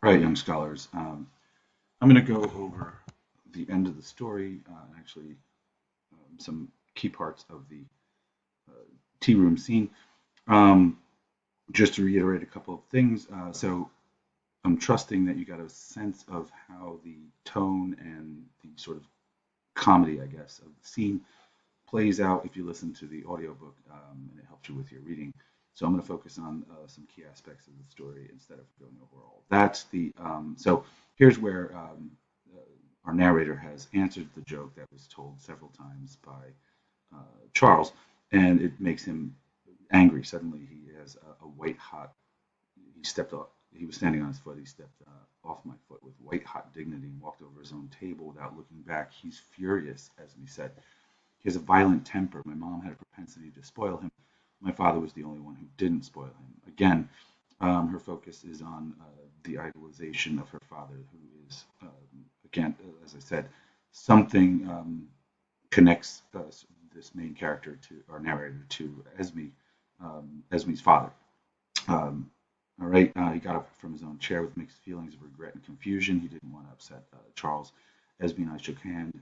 All right, young scholars. I'm going to go over the end of the story, and actually some key parts of the tea room scene. Um, just to reiterate a couple of things. So I'm trusting that you got a sense of how the tone and the sort of comedy, I guess, of the scene plays out if you listen to the audiobook, and it helps you with your reading. So I'm going to focus on some key aspects of the story instead of going over all. That's the so here's where our narrator has answered the joke that was told several times by Charles, and it makes him angry. Suddenly, he has a white hot. He stepped off. He was standing on his foot. He stepped off my foot with white hot dignity and walked over his own table without looking back. He's furious, as we said. He has a violent temper. My mom had a propensity to spoil him. My father was the only one who didn't spoil him. Again, her focus is on the idolization of her father, who is, again, as I said, something connects this main character to our narrator to Esme, Esme's father. All right, he got up from his own chair with mixed feelings of regret and confusion. He didn't want to upset Charles. Esme and I shook hands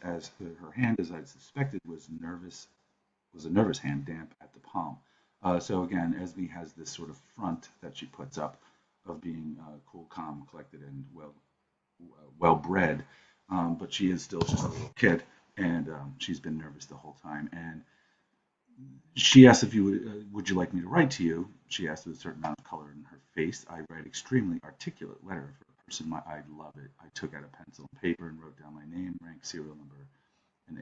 as her hand, as I suspected, was a nervous hand, damp at the palm. So again, Esme has this sort of front that she puts up of being cool, calm, collected, and well bred, but she is still just a little kid, and she's been nervous the whole time. And she asked if you would you like me to write to you? She asked with a certain amount of color in her face. I write extremely articulate letter for a person I'd love it. I took out a pencil and paper and wrote down my name, rank, serial number, and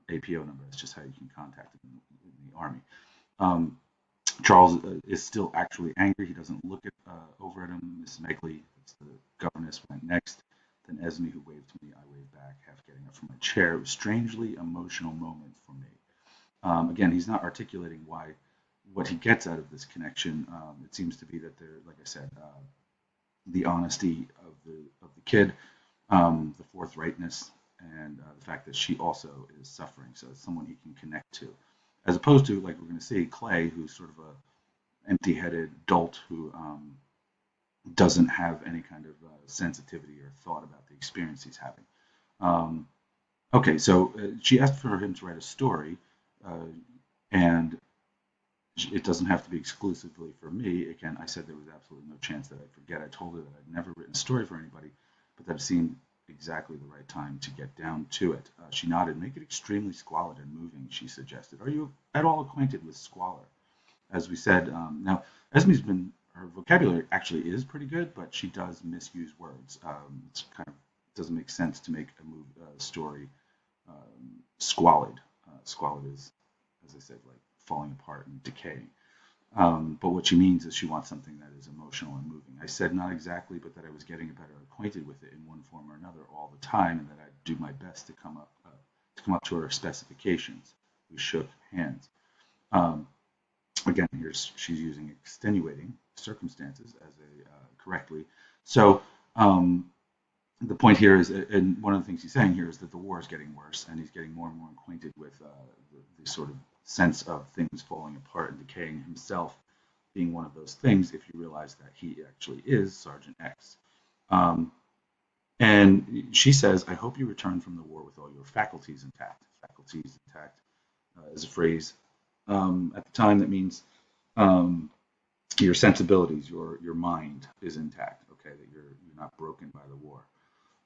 APO number. That's just how you can contact them in the army. Um, Charles is still actually angry. He doesn't look over at him. Miss Megley, that's the governess, went next. Then Esme, who waved to me, I waved back, half getting up from my chair. It was a strangely emotional moment for me. Again, he's not articulating why what he gets out of this connection. It seems to be that they're, like I said, the honesty of the kid, the forthrightness, and the fact that she also is suffering. So it's someone he can connect to, as opposed to like we're going to see Clay, who's sort of a empty-headed dolt who doesn't have any kind of sensitivity or thought about the experience he's having. Um, okay, so she asked for him to write a story, uh, and it doesn't have to be exclusively for me. Again, I said there was absolutely no chance that I'd forget. I told her that I'd never written a story for anybody, but that it seemed exactly the right time to get down to it. She nodded. Make it extremely squalid and moving, she suggested. Are you at all acquainted with squalor? As we said, now Esme's been her vocabulary actually is pretty good, but she does misuse words. It's kind of doesn't make sense to make a story squalid. Squalid is, as I said, like falling apart and decaying. But what she means is she wants something that is emotional and moving. I said not exactly, but that I was getting better acquainted with it in one form or another all the time, and that I'd do my best to come up to her specifications. We shook hands. Um, Again, here's she's using extenuating circumstances as a correctly. So the point here is, and one of the things he's saying here is that the war is getting worse, and he's getting more and more acquainted with the sort of sense of things falling apart and decaying, himself being one of those things, if you realize that he actually is Sergeant X. Um, and she says, I hope you return from the war with all your faculties intact. Faculties intact is a phrase at the time that means um, your sensibilities, your mind is intact, okay, that you're not broken by the war.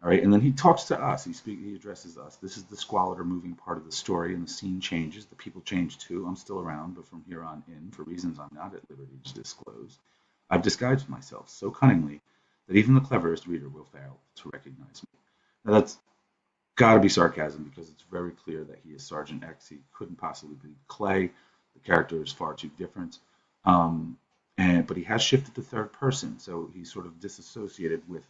All right, and then he talks to us. He addresses us. This is the squalid or moving part of the story, and the scene changes. The people change too. I'm still around, but from here on in, for reasons I'm not at liberty to disclose, I've disguised myself so cunningly that even the cleverest reader will fail to recognize me. Now that's got to be sarcasm because it's very clear that he is Sergeant X. He couldn't possibly be Clay. The character is far too different. Um, but he has shifted to third person, so he's sort of disassociated with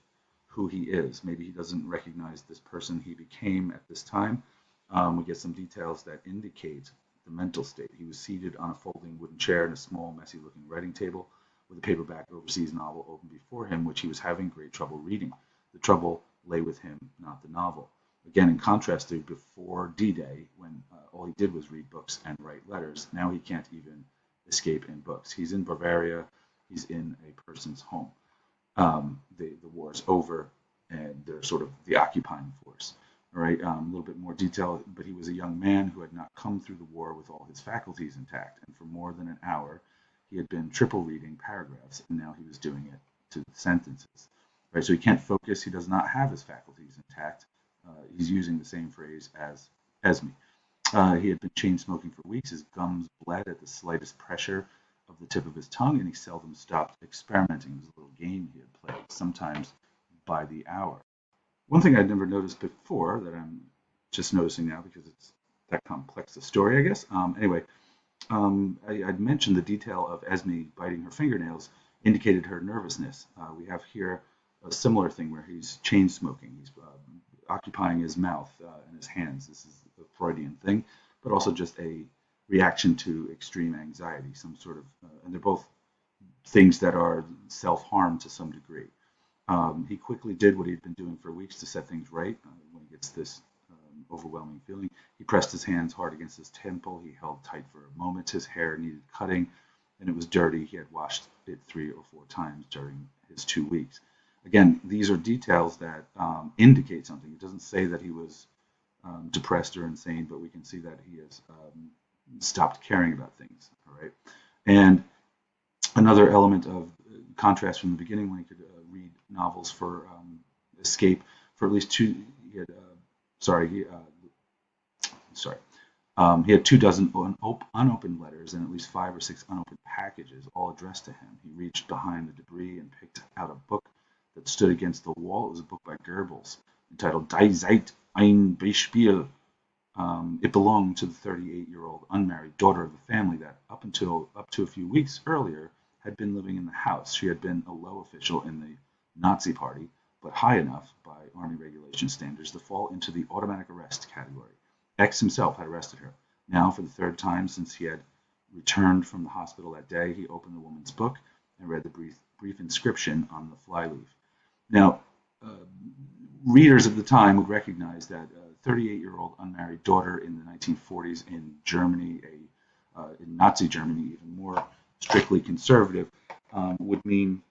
who he is. Maybe he doesn't recognize this person he became at this time. We get some details that indicate the mental state. He was seated on a folding wooden chair in a small, messy-looking writing table with a paperback overseas novel open before him, which he was having great trouble reading. The trouble lay with him, not the novel. Again, in contrast to before D-Day, when all he did was read books and write letters, now he can't even escape in books. He's in Bavaria. he's in a person's home. The war is over, and they're sort of the occupying force. All right, a little bit more detail, but he was a young man who had not come through the war with all his faculties intact, and for more than an hour, he had been triple reading paragraphs, and now he was doing it to sentences. Right, so he can't focus. He does not have his faculties intact. He's using the same phrase as Esme. He had been chain smoking for weeks. His gums bled at the slightest pressure of the tip of his tongue, and he seldom stopped experimenting. It was a little game he had played, sometimes by the hour. One thing I'd never noticed before that I'm just noticing now because it's that complex a story, I guess. Anyway, I'd mentioned the detail of Esme biting her fingernails indicated her nervousness. We have here a similar thing where he's chain smoking. He's occupying his mouth and his hands. This is a Freudian thing, but also just a reaction to extreme anxiety, some sort of, and they're both things that are self-harm to some degree. He quickly did what he'd been doing for weeks to set things right when he gets this overwhelming feeling. He pressed his hands hard against his temple. He held tight for a moment. His hair needed cutting, and it was dirty. He had washed it 3 or 4 times during his 2 weeks. Again, these are details that indicate something. It doesn't say that he was depressed or insane, but we can see that he has stopped caring about things. All right, and another element of contrast from the beginning when he could read novels for escape for at least two. He had, sorry, he, sorry. He had 2 dozen unopened letters and at least 5 or 6 unopened packages, all addressed to him. He reached behind the debris and picked out a book that stood against the wall. It was a book by Goebbels entitled Die Zeit ein Beispiel. It belonged to the 38-year-old unmarried daughter of the family that up to a few weeks earlier had been living in the house. She had been a low official in the Nazi party, but high enough by army regulation standards to fall into the automatic arrest category. X himself had arrested her. Now, for the third time since he had returned from the hospital that day, he opened the woman's book and read the brief inscription on the flyleaf. Now, readers of the time would recognize that a 38-year-old unmarried daughter in the 1940s in Germany, in Nazi Germany, even more strictly conservative, would mean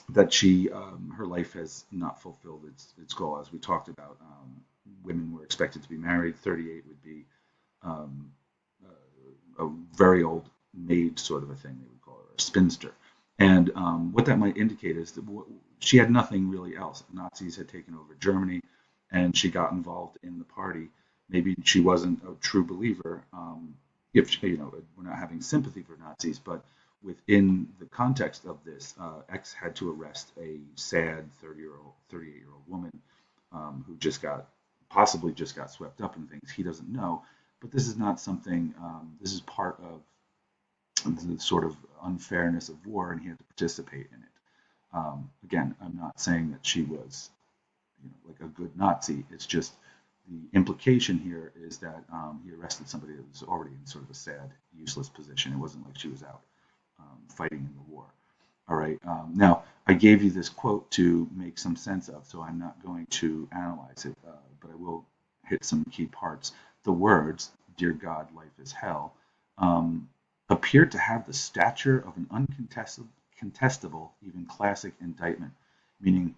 that her life has not fulfilled its goal. As we talked about, women were expected to be married. 38 would be a very old maid sort of a thing, they would call her, a spinster. And what that might indicate is that she had nothing really else. Nazis had taken over Germany, and she got involved in the party. Maybe she wasn't a true believer. If we're not having sympathy for Nazis, but within the context of this, X had to arrest a sad 38-year-old woman who possibly just got swept up in things. He doesn't know, but this is not something. This is part of the sort of unfairness of war, and he had to participate in it. Again, I'm not saying that she was, like a good Nazi. It's just the implication here is that he arrested somebody that was already in sort of a sad, useless position. It wasn't like she was out fighting in the war. All right. Now, I gave you this quote to make some sense of, so I'm not going to analyze it, but I will hit some key parts. The words, "Dear God, life is hell," appeared to have the stature of an uncontestable, even classic indictment, meaning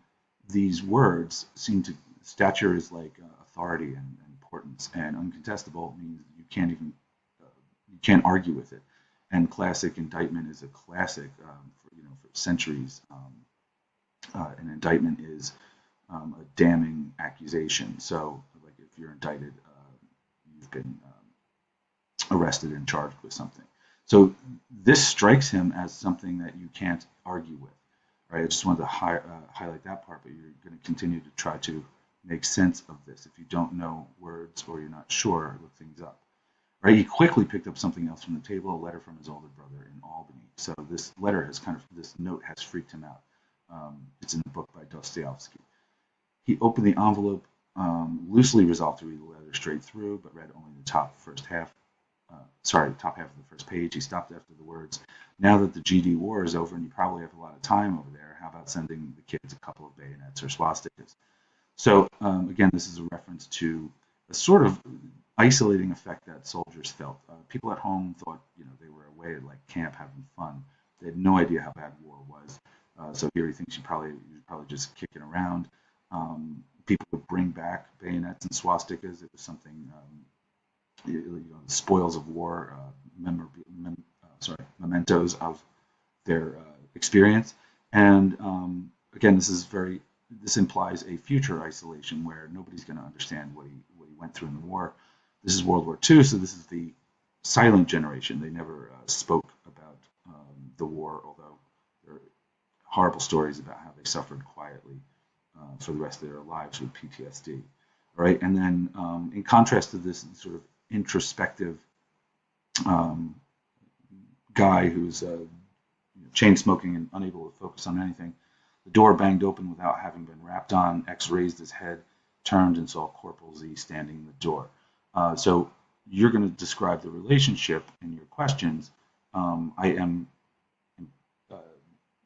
these words seem to, stature is like authority and importance, and uncontestable means you can't argue with it. And classic indictment is a classic for centuries. An indictment is a damning accusation. So, like if you're indicted, you've been arrested and charged with something. So this strikes him as something that you can't argue with. Right? I just wanted to highlight that part, but you're going to continue to try to make sense of this. If you don't know words or you're not sure, look things up. Right? He quickly picked up something else from the table, a letter from his older brother in Albany. So this note has freaked him out. It's in the book by Dostoevsky. He opened the envelope, loosely resolved to read the letter straight through, but read only the top half of the first page. He stopped after the words, "Now that the GD war is over and you probably have a lot of time over there, how about sending the kids a couple of bayonets or swastikas?" So again, this is a reference to a sort of isolating effect that soldiers felt. People at home thought, they were away at like camp having fun. They had no idea how bad war was. So here he thinks you're probably just kicking around. People would bring back bayonets and swastikas. It was something, the spoils of war, mementos of their experience. And again, this implies a future isolation where nobody's going to understand what he went through in the war. This is World War II, so this is the silent generation. They never spoke about the war, although there are horrible stories about how they suffered quietly for the rest of their lives with PTSD. All right, and then in contrast to this sort of introspective um, guy who's chain smoking and unable to focus on anything, the door banged open without having been rapped on. X raised his head, turned, and saw Corporal Z standing in the door. So you're going to describe the relationship in your questions. I am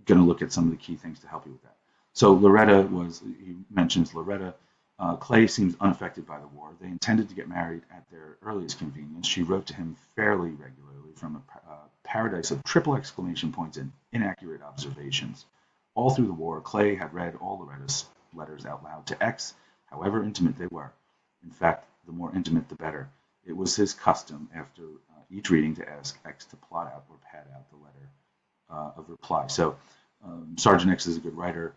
going to look at some of the key things to help you with that. So he mentions Loretta. Clay seems unaffected by the war. They intended to get married at their earliest convenience. She wrote to him fairly regularly from a paradise of triple exclamation points and inaccurate observations. All through the war, Clay had read all Loretta's letters out loud to X, however intimate they were. In fact, the more intimate, the better. It was his custom after each reading to ask X to plot out or pad out the letter of reply. So Sergeant X is a good writer.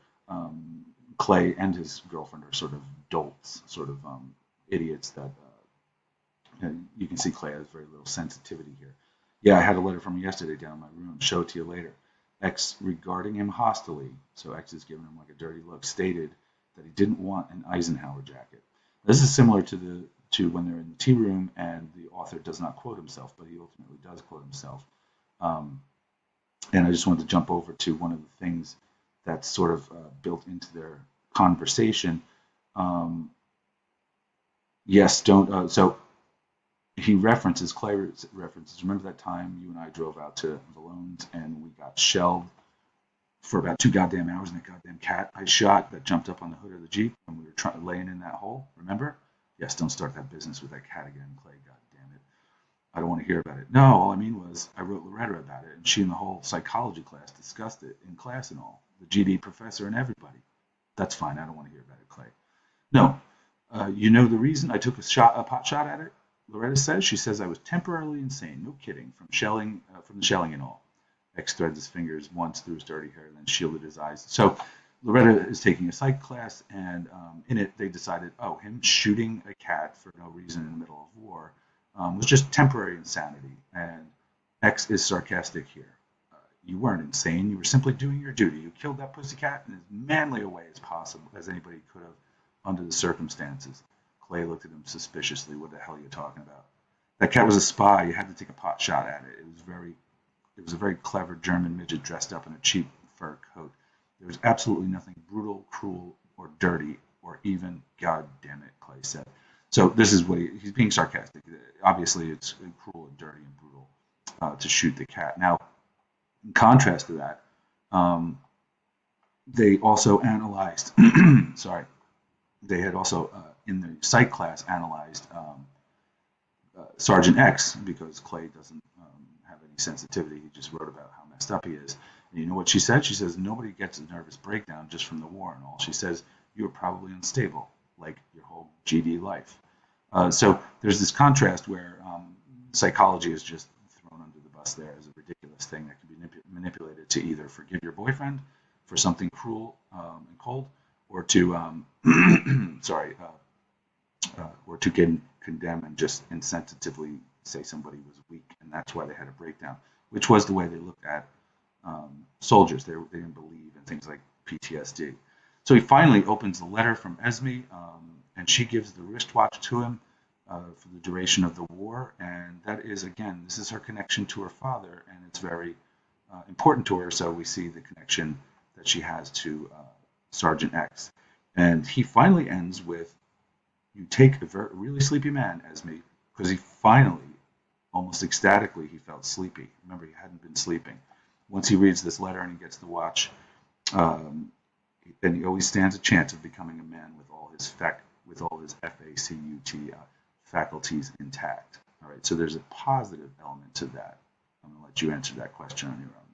Clay and his girlfriend are sort of dolts, sort of idiots that you can see Clay has very little sensitivity here. Yeah, I had a letter from him yesterday down in my room. Show it to you later. X, regarding him hostilely, so X is giving him like a dirty look, stated that he didn't want an Eisenhower jacket. This is similar to when they're in the tea room and the author does not quote himself, but he ultimately does quote himself. And I just wanted to jump over to one of the things that's sort of built into their conversation. Yes, don't. So Clay references, remember that time you and I drove out to Vallone's and we got shelled for about 2 goddamn hours, and that goddamn cat I shot that jumped up on the hood of the Jeep when we were laying in that hole? Remember? Yes, don't start that business with that cat again, Clay. God damn it. I don't want to hear about it. No, all I mean was I wrote Loretta about it, and she and the whole psychology class discussed it in class and all. The GD professor and everybody. That's fine. I don't want to hear about it, Clay. No. You know the reason I took a pot shot at it? Loretta says. She says I was temporarily insane. No kidding. From the shelling and all. X threads his fingers once through his dirty hair, then shielded his eyes. So Loretta is taking a psych class, and in it they decided, him shooting a cat for no reason in the middle of war was just temporary insanity. And X is sarcastic here. You weren't insane. You were simply doing your duty. You killed that pussycat in as manly a way as possible, as anybody could have under the circumstances. Clay looked at him suspiciously. What the hell are you talking about? That cat was a spy. You had to take a pot shot at it. It was a very clever German midget dressed up in a cheap fur coat. There was absolutely nothing brutal, cruel, or dirty, or even, God damn it, Clay said. So this is what he's being sarcastic. Obviously, it's cruel and dirty and brutal to shoot the cat. Now, in contrast to that, they also analyzed, sorry, they had also, in the psych class, analyzed Sergeant X, because Clay doesn't have any sensitivity. He just wrote about how messed up he is. And you know what she said? She says, nobody gets a nervous breakdown just from the war and all. She says, you were probably unstable, like your whole GD life. So there's this contrast where psychology is just thrown under the bus there as a ridiculous thing that can be manipulated to either forgive your boyfriend for something cruel and cold, or to or to condemn and just insensitively say somebody was weak, and that's why they had a breakdown, which was the way they looked at soldiers. They didn't believe in things like PTSD. So he finally opens the letter from Esme, and she gives the wristwatch to him for the duration of the war. And that is, again, this is her connection to her father, and it's very important to her. So we see the connection that she has to Sergeant X. And he finally ends with, you take a really sleepy man, Esme, because he finally, almost ecstatically, he felt sleepy. Remember, he hadn't been sleeping. Once he reads this letter and he gets the watch, then he always stands a chance of becoming a man with all his FACUT faculties intact. All right, so there's a positive element to that. I'm going to let you answer that question on your own.